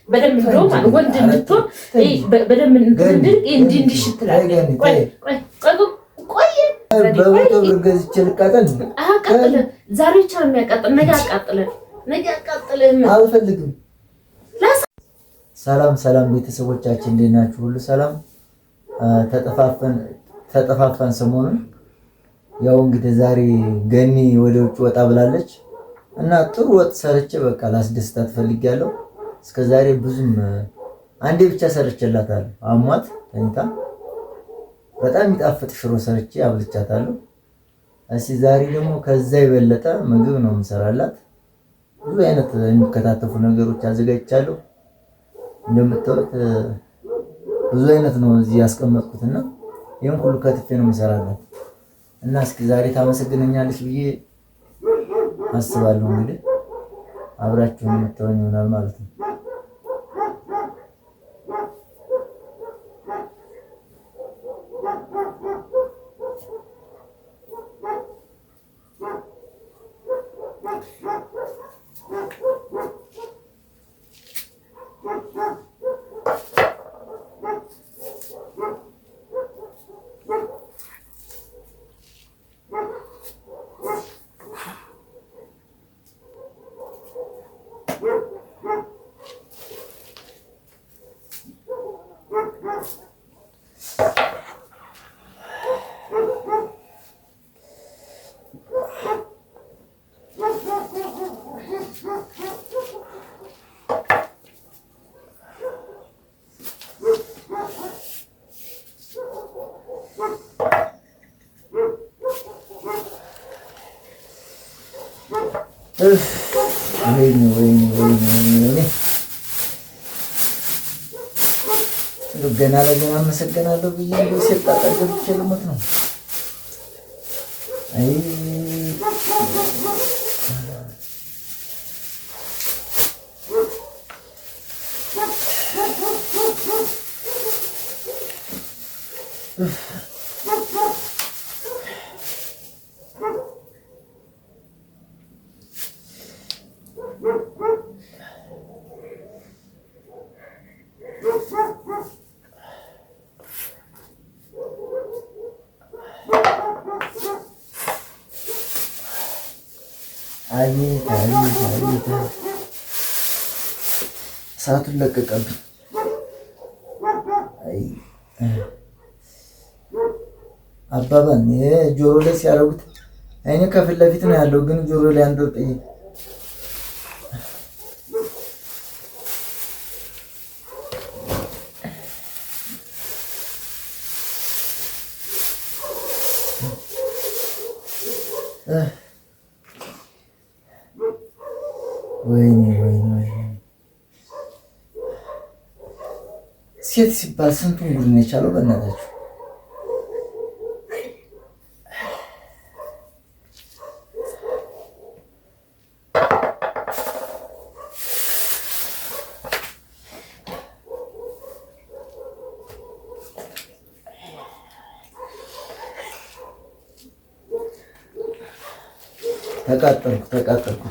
بدم الروم عن ولد النتو بدم እንዲህ ሽትላለህ ቆይ በቦታው ብርገዝ ይችላል አቃጥለ ዛሬ ብቻ ነው የሚያቃጥል ነገ አቃጥለን አልፈልግም ሰላም ቤተሰቦቻችን እንዴት ናችሁ ሁሉ ሰላም ተጠፋፋን ሰሞኑን ያው እንግዲህ ዛሬ ገኒ ወደ ውጭ ወጣ ብላለች እና ጥሩ ወጥ ሰርቼ በቃ ላስደስታት ፈልጊያለሁ እስከዛሬ ብዙም አንዴ ብቻ ሰርቼላታለሁ አሟት እንታ በጣም ይጣፍጥ ሽሮ ሰርቼ አብልቻታለሁ እሺ ዛሬ ደግሞ ከዛ የበለጠ ምግብ ነው የምሰራላት ብዙ አይነት የሚከታተፉ ነገሮች አዘጋጅቻለሁ እንደምታዩት ብዙ አይነት ነው እዚህ ያስቀመጥኩትና ይሄን ሁሉ ከትፌ ነው የምሰራላት እና እስኪ ዛሬ ታመሰግነኛለሽ ብዬ አስባለሁ እንግዲህ አብራችሁን መተወኝ ይሆናል ማለት ነው ወይኔ ገና ለገና አመሰግናለሁ ብዬ እንደው ሲጣጣ ገብቼ ልሞት ነው አይ አይ ሰዓቱን ለቀቀብኝ አይ አባባን ጆሮ ላይ ሲያረጉት አይኔ ከፊት ለፊት ነው ያለው ግን ጆሮ ላይ አንደው ጥይ ወይኔ ሴት ሲባል ስንቱን ጉድ ነው የቻለው በእናታችሁ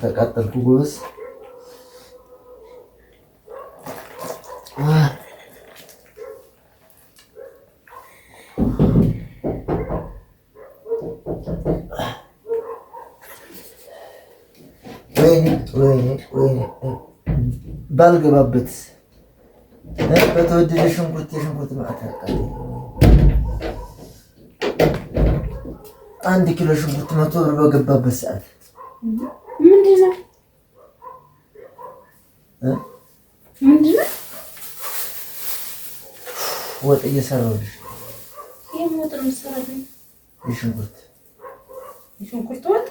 ተቃጠልኩ ጎበዝ ወይኔ ባልገባበት በተወደደ ሽንኩርት ማለት አንድ ኪሎ ሽንኩርት 100 ብር በገባበት ሰዓት ምንድነው ወጥ እየሰራሁልሽ የሞት ነው ሰራልኝ የሽንኩርት ወጥ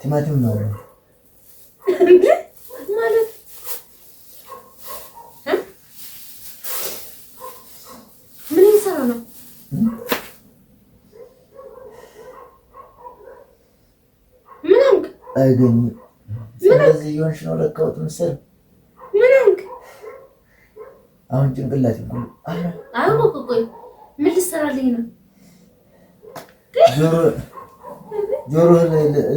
ቲማቲም ነው ማለት ምን ይሰራ ነው አይገኝ ስለዚህ ይሆንሽ ነው ለካውት ምስል ምንንክ አሁን ጭንቅላት ይሁን ቆይ ምን ልሰራልኝ ነው ጆሮ ጆሮ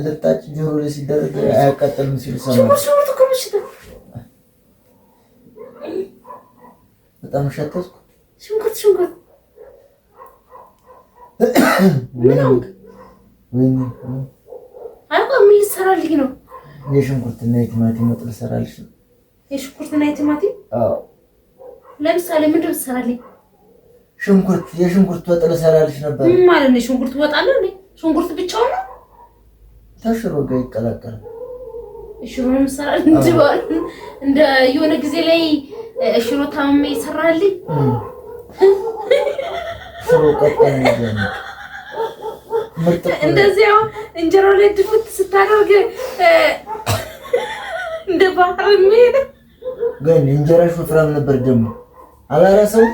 ልጣጭ ጆሮ ላይ ሲደረግ አያቃጥልም ሲሉ ሰማሁ። በጣም ሸተትኩ። ሽንኩርት ምን ልትሰራልኝ ነው? የሽንኩርትና የቲማቲም ወጥ ልሰራልሽ ነው። የሽንኩርትና የቲማቲም? አዎ። ለምሳሌ ምንድን ነው ልትሰራልኝ? የሽንኩርት ወጥ ልሰራልሽ ነበር። ምን ማለት ነው? ሽንኩርት ወጥ አለ እንዴ? ሽንኩርት ብቻውን ነው? ተሽሮ ጋር ይቀላቀላል። ሽሮ ምሰራል እንደ የሆነ ጊዜ ላይ ሽሮ ታመመ ይሰራልኝ። ሽሮ ቀጣይ ነው እንደዚያው እንጀራው ላይ ድፍት ስታደርግ እንደ ባህር ምን ግን እንጀራሽ ወፍራም ነበር ደግሞ አላራሰው።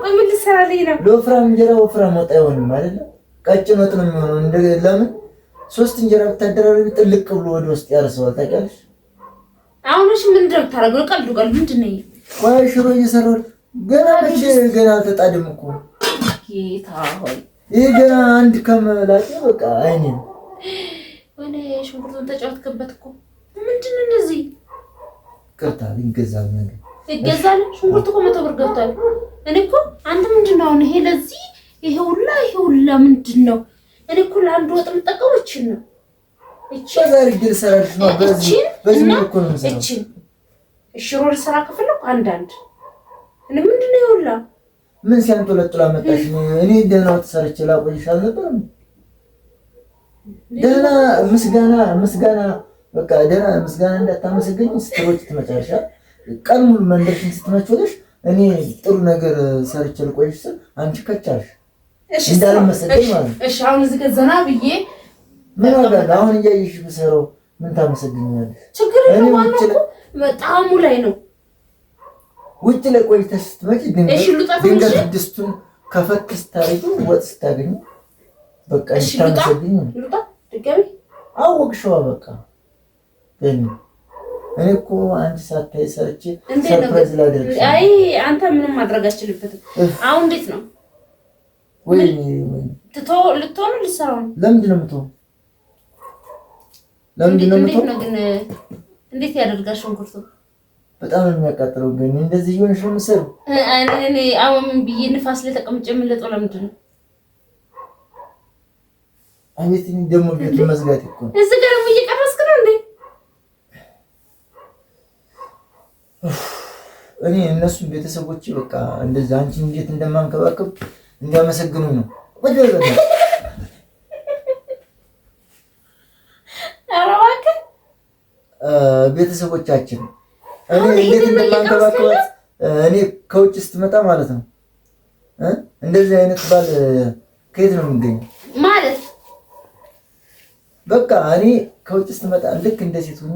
ምን ልትሰራልኝ ነው? ለወፍራም እንጀራ ወፍራም ወጥ አይሆንም አይደለ? ቀጭን ወጥ ነው የሚሆነው። ለምን 3 እንጀራ ብታደራርቢ ጥልቅ ብሎ ወደ ውስጥ ያርሰዋል። ታውቂያለሽ? አሁንሽ ምንድን ነው የምታደርገው? ቀልዱ ምንድን ነው? ቆይ ሽሮ እየሰራሁ ገና አልተጣደም እኮ ጌታ ሆይ። ይሄ ገና አንድ ከመላጤ በቃ አይኔ ወይኔ ሽንኩርቱን ተጫወትክበት እኮ። ምንድን ነው እንደዚህ? ቅርታ ይገዛል ነገር ይገዛል። ሽንኩርቱ እኮ 100 ብር ገብቷል። እኔ እኮ አንተ ምንድን ነው አሁን ይሄ ለዚህ ይሄ ሁላ ምንድን ነው? እኔ እኮ ለአንድ ወጥ የምጠቀመው እቺን ነው። ዛሬ ግን ሰራልሽ ነው። በዚህ መልኩ ነው የምሰራው። እቺን ሽሮ ልሰራ ከፈለኩ አንዳንድ እኔ ምንድን ነው ይውላ ምን ሲያንጦለጥላ መጣሽ? እኔ ደህና ወጥ ሰርቼ ላቆይሽ አልነበረም? ደህና ምስጋና በቃ ደህና ምስጋና እንዳታመሰገኝ ስትሮጭ ትመጫለሽ። ቀን ሙሉ መንደርሽን ስትመጪልሽ እኔ ጥሩ ነገር ሰርቼ ልቆይሽ ስል አንቺ ከቻልሽ እንዳልመሰለኝ ማለት ነው። እሺ አሁን እዚህ ገዘና ብዬ ምን አደረገ? አሁን እያየሽ ብሰራው ምን ታመሰግኛለሽ? ችግር የለውም። በጣም ላይ ነው ውጭ ላይ ቆይተሽ ስትመጪ ድንገት ድስቱን ከፈት ስታረጊ ወጥ ስታገኝ በቃ ታመሰግኝ ልጣ ድጋሚ አወቅሽዋ በቃ ግን እኔ እኮ አንድ ሳታይ ሰርቼ ሰርፕራይዝ ላደርግሽ። አይ አንተ ምንም ማድረግ አትችልበትም። አሁን እንዴት ነው ወይ ልትሆን ልትሰራው ነው? ለምንድን ነው የምትሆን? ግን እንዴት ያደርጋል ሽንኩርቱ? በጣም ነው የሚያቃጥለው። ግን እንደዚህ ይሆንሽ ነው የምትሰሪው? እኔ አሁን ብዬ ንፋስ ላይ ተቀምጬ የምልጠው ለምንድን ነው? አቤት ደግሞ ቤት መዝጋት እኮ እዚህ ጋር ደግሞ እየቀረስክ ነው እንዴ? እኔ እነሱ ቤተሰቦቼ በቃ እንደዛ አንቺን እንዴት እንደማንከባከብ እንዲያመሰግኑ ነው። ወደ ቤተሰቦቻችን እኔ እንዴት እንደማንከባከባት እኔ ከውጭ ስትመጣ ማለት ነው። እንደዚህ አይነት ባል ከየት ነው የሚገኘው ማለት? በቃ እኔ ከውጭ ስትመጣ ልክ እንደ ሴት ሆኜ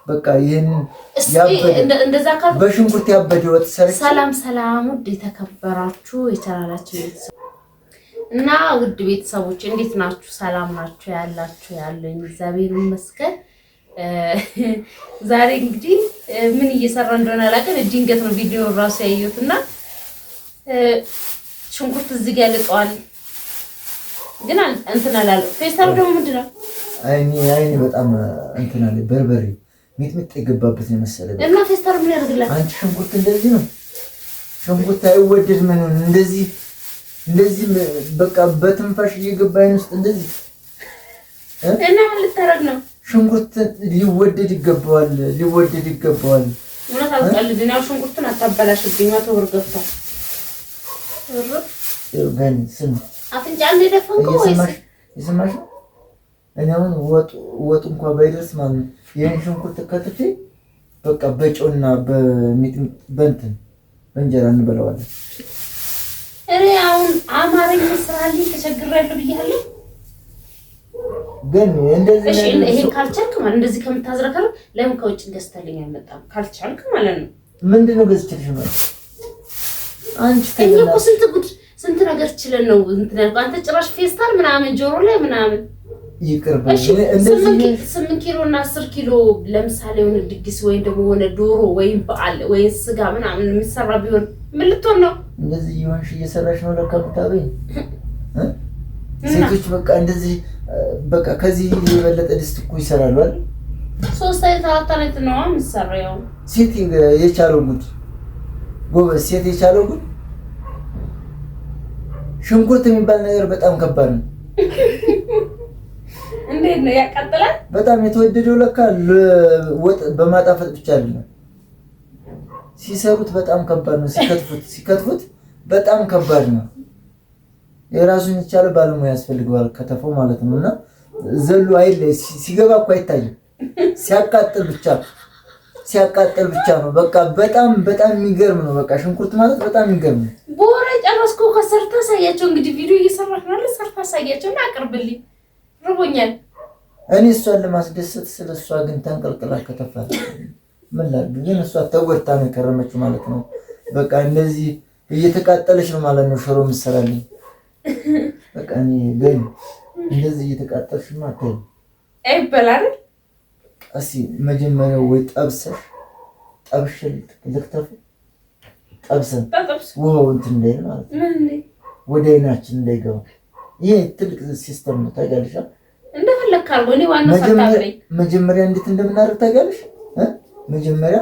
በቃ ይሄን ያበደ እንደዛ ካል በሽንኩርት ያበደ ወጥ ሰርቼ። ሰላም ውድ የተከበራችሁ የቻናላችሁ ቤተሰቦች እና ውድ ቤተሰቦች እንዴት ናችሁ? ሰላም ናችሁ? ያለኝ እግዚአብሔር ይመስገን። ዛሬ እንግዲህ ምን እየሰራ እንደሆነ አላውቅም። ድንገት ነው ቪዲዮ ራሱ ያየሁትና ሽንኩርት እዚህ ጋር ልጠዋል ግን እንትን አላለው። ፌስታሉ ደግሞ ምንድን ነው? አይኔ በጣም እንትን አለ በርበሬ ሚጥሚጥ የገባበት ነው መሰለኝ። እና ፌስታሉ ምን ያደርግላል? አንቺ ሽንኩርት እንደዚህ ነው። ሽንኩርት አይወደድ ምን እንደዚህ በቃ በትንፋሽ እየገባኝ ውስጥ እንደዚህ እና ምን ልታረግ ነው? ሽንኩርት ሊወደድ ይገባዋል። እውነት አልቀልድም። ያው ሽንኩርቱን አታበላሽብኝ። 100 ብር ገብቷል። ግን ስም አፍንጫ ላይ ደፈንከው ወይስ ይሰማሽ? እኔ አሁን ወጡ እንኳን ባይደርስ ማለት ነው ይሄን ሽንኩርት ከትፌ በቃ በጨውና በእንትን በእንጀራ እንበላዋለን። እኔ አሁን አማርኛ ስራልኝ ተቸግሬያለሁ ብያለሁ። ግን እንደዚህ እሺ ይሄ ካልቻልክ ማለት እንደዚህ ከምታዝረከር ለምን ከውጭ ገዝተልኝ አልመጣም? ካልቻልክ ማለት ነው ምንድነው ገዝቼልሽ ነው? አንቺ እኮ ስንት ነገር ችለን ነው እንትን ያልኩህ። አንተ ጭራሽ ፌስታል ምናምን ጆሮ ላይ ምናምን ይቅርብ። እንደዚህ 8 ኪሎ እና 10 ኪሎ ለምሳሌ የሆነ ድግስ ወይ ደግሞ ሆነ ዶሮ ወይ በዓል ወይ ስጋ ምናምን የሚሰራ ቢሆን ምን ልትሆን ነው? እንደዚህ ይሆንሽ እየሰራሽ ነው ለካ ብታበይ ሴቶች በቃ እንደዚህ በቃ ከዚህ የበለጠ ድስት እኮ ይሰራሉ አይደል? 3 አይነት 4 አይነት ነው የምትሰራው። ሴት የቻለው ጉድ ጎበዝ፣ ሴት የቻለው ጉድ። ሽንኩርት የሚባል ነገር በጣም ከባድ ነው። እንዴት ነው ያቃጥላል? በጣም የተወደደው ለካ ወጥ በማጣፈጥ ብቻ አይደለም፣ ሲሰሩት በጣም ከባድ ነው። ሲከትፉት በጣም ከባድ ነው። የራሱን የቻለ ባለሙያ ያስፈልገዋል፣ ከተፈው ማለት ነው። እና ዘሎ አይል ሲገባ እኮ አይታይም፣ ሲያቃጥል ብቻ ነው። በቃ በጣም የሚገርም ነው። በቃ ሽንኩርት ማለት በጣም የሚገርም ነው። ቦሬ ጨረስኩ። ከሰርታ ሳያቸው እንግዲህ ቪዲዮ እየሰራህ ነው። ሰርታ ሳያቸው እና አቅርብልኝ፣ ርቦኛል። እኔ እሷን ለማስደሰት ስለሷ ግን ተንቀልቅላ ከተፋል። ምን ላድርግ ግን እሷ ተጎድታ ነው የከረመችው ማለት ነው። በቃ እንደዚህ እየተቃጠለች ነው ማለት ነው። ሽሮ ምሰራልኝ በቃ እኔ ግን እንደዚህ እየተቃጠልሽ ነው አትይም አይበላል። እስኪ መጀመሪያው ወይ ጠብሽ ልክተፍ ጠብሰን ውሃው እንትን እንዳይል ማለት ነው። ወደ አይናችን እንዳይገባ ይሄ ትልቅ ሲስተም ነው። ታውቂያለሽ? እንደፈለክ አድርጎ እኔ ዋናው ሳታብለኝ መጀመሪያ እንዴት እንደምናደርግ ታውቂያለሽ? መጀመሪያ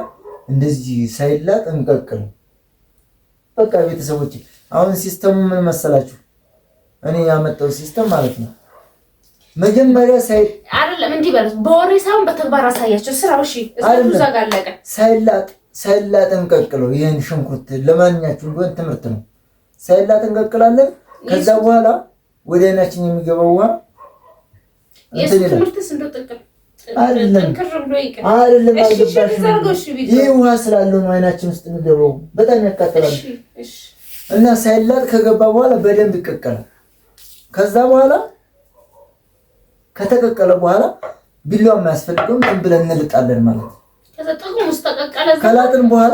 እንደዚህ ሳይላጥ እንቀቅል። በቃ ቤተሰቦች አሁን ሲስተሙ ምን መሰላችሁ? እኔ ያመጣው ሲስተም ማለት ነው። መጀመሪያ አይደለም እንዲህ በሉት፣ በወሬ ሳይሆን በተግባር አሳያቸው ስራው። እሺ እሱ ጋር አለቀ። ሳይላጥ እንቀቅለው። ይሄን ሽንኩርት ለማንኛችሁም ቢሆን ትምህርት ነው። ሳይላጥ እንቀቅላለን። ከዛ በኋላ ወደ አይናችን የሚገባው ውሃ ትምህርትስ እንደው ጥቅም አይደለም። ይሄ ውሃ ስላለው ነው አይናችን ውስጥ የሚገባው። በጣም ያቃጥላል። እና ሳይላጥ ከገባ በኋላ በደንብ ይቀቀላል። ከዛ በኋላ ከተቀቀለ በኋላ ቢላው የማያስፈልገውም ዝም ብለን እንልጣለን ማለት ነው። ከላጥን በኋላ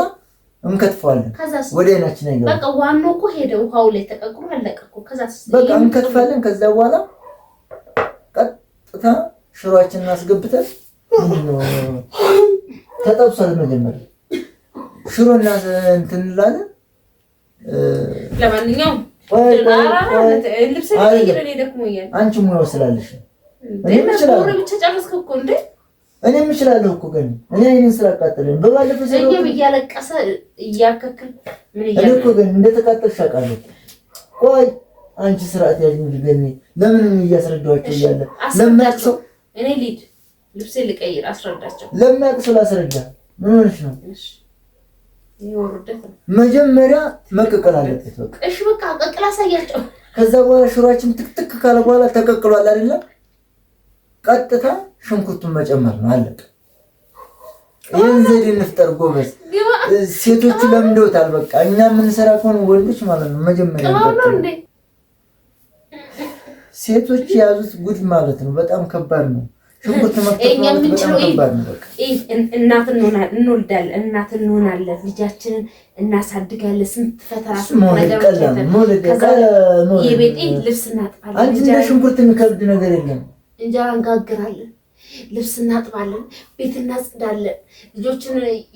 እንከትፈዋለን። ወደ አይናችን አይገባም። በቃ ዋናው እኮ ሄደ፣ ውሃው ላይ ተቀቅሎ አለቀ እኮ። ከዛስ በቃ እንከትፋለን። ከዛ በኋላ ቀጥታ ሽሮአችንን አስገብተን ተጠብሷል። መጀመሪያ ሽሮና እንትን እንላለን። ለማንኛውም አንቺ ሙያው ስላለሽ እኔም እችላለሁ እኮ ግን እኔ አይኔን ስላቃጠለኝ በባለፈው እያለቀሰ እያከክል እኔ እኮ ግን እንደተቃጠልሽ አውቃለሁ። ቆይ አንቺ ስርዓት ያዥ እንጂ ገኒ ለምን እያስረዳኋቸው እያለ ለማያውቅ እኔ ልሂድ ልብሴ ልቀይር አስረዳቸው። ለማያውቅ ስላስረዳ ምን ሆነሽ ነው? መጀመሪያ መቀቀል አለበት። በቃ እሺ በቃ ቀቅላ አሳያቸው። ከዛ በኋላ ሽሮአችን ትክትክ ካለ በኋላ ተቀቅሏል አይደለ? ቀጥታ ሽንኩርቱን መጨመር ነው። አለቀ። ይሄን ዘዴ እንፍጠር ጎበዝ። ሴቶቹ ለምደውታል። በቃ እኛ የምንሰራ ከሆነ ወንዶች ማለት ነው መጀመሪያ ሴቶች የያዙት ጉድ ማለት ነው። በጣም ከባድ ነው። ሽንኩርት መክተፍ ማለት በጣም ከባድ ነው። በቃ እናት እንሆናለን፣ ልጃችንን እናሳድጋለን። ስንት ፈተና ስንት ነገር የቤት ልብስ እናጥባለን። አንቺ እንደ ሽንኩርት የሚከብድ ነገር የለም። እንጀራ እንጋግራለን፣ ልብስ እናጥባለን፣ ቤት እናጽዳለን።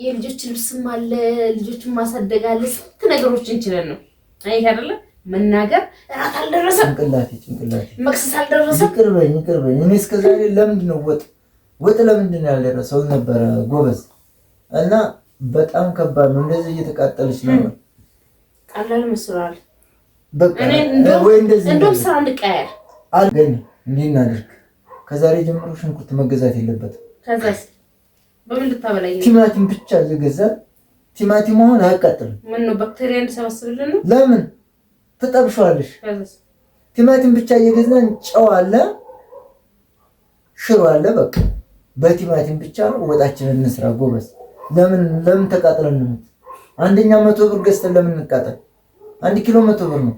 የልጆች ልብስም አለ፣ ልጆችን ማሳደግ አለ። ስንት ነገሮች እንችላለን ነው አይሄ አይደለ? መናገር እራት አልደረሰም፣ ጭንቅላቴ መክሰስ አልደረሰም። ይቅርበኝ። እኔ እስከዛሬ ለምንድን ነው ወጥ ለምንድን ነው ያልደረሰው ነበረ ጎበዝ። እና በጣም ከባድ ነው። እንደዚህ እየተቃጠለች ነው። ቀላል መስሏል። በቃ ወይ እንደውም ስራ እንቀያየር አልገኝ እንዴ እናድርግ። ከዛሬ ጀምሮ ሽንኩርት መገዛት የለበትም። ከዛስ በምን ልታበላኝ? ቲማቲም ብቻ እየገዛ ቲማቲም አሁን አያቃጥልም። ምን ነው ባክቴሪያ እንድሰበስብልን ነው? ለምን ትጠብሻለሽ? ቲማቲም ብቻ እየገዛን ጨው አለ፣ ሽሮ አለ። በቃ በቲማቲም ብቻ ወጣችንን እንስራ ጎበዝ። ለምን ተቃጥለን ነው? አንደኛ 100 ብር ገዝተን ለምን እንቃጠል? 1 ኪሎ 100 ብር ነው።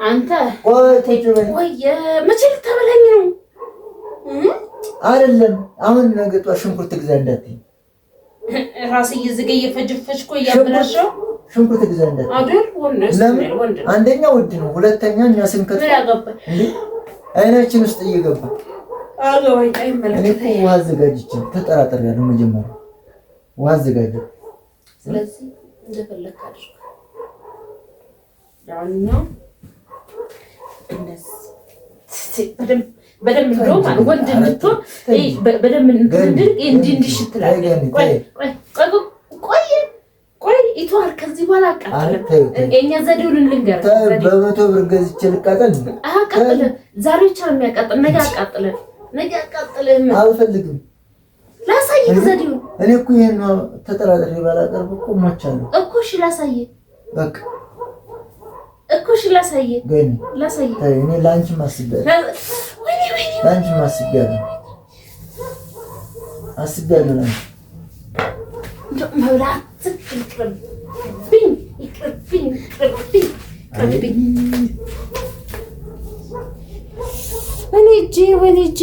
አንተ ወይ መቼ ልታበላኝ ነው? አይደለም አሁን ነገ ጧት ሽንኩርት ግዛ እንዳትዪ። ራስ እየዘገየ ፈጅፈጅ እያበላሸው ሽንኩርት ግዛ እንዳትዪ አይደል? ወንድ አንደኛ ውድ ነው፣ ሁለተኛ እኛ ስንከት አይናችን ውስጥ እየገባ አገባኝ። አይመለከተኝ። ውሃ አዘጋጅቼ ተጠራጥሬያለሁ። መጀመሪያ ውሃ አዘጋጅ። ስለዚህ እንደፈለክ አድርግ። ያውኛው እንደዚህ በደም እንደው ማለት ወንድ እንድትሆን በደም እንድንድሽት ትላለች። ቆይ ይቷል። ከዚህ በኋላ አቃጥልም። እኛ ዘዴውን ልንገር። በመቶ ብር ገዝቼ ልቃጠል። አቃጥልም። ዛሬ ብቻ ነው የሚያቃጥል። ነገ አቃጥልም። አልፈልግም። ላሳይህ ዘዴውን። እኔ እኮ ይሄን ተጠራጥሬ ባላቀርብ እኮ ሞቻለሁ እኮ። እሺ ላሳይህ በቃ እኮ። እሺ ላሳይህ ግን ላሳይህ። እኔ ላንቺ ማስቢያለሁ። ላንቺ ማስቢያለሁ። ላንቺ መብላት ይቅርብኝ። ወይኔ እጄ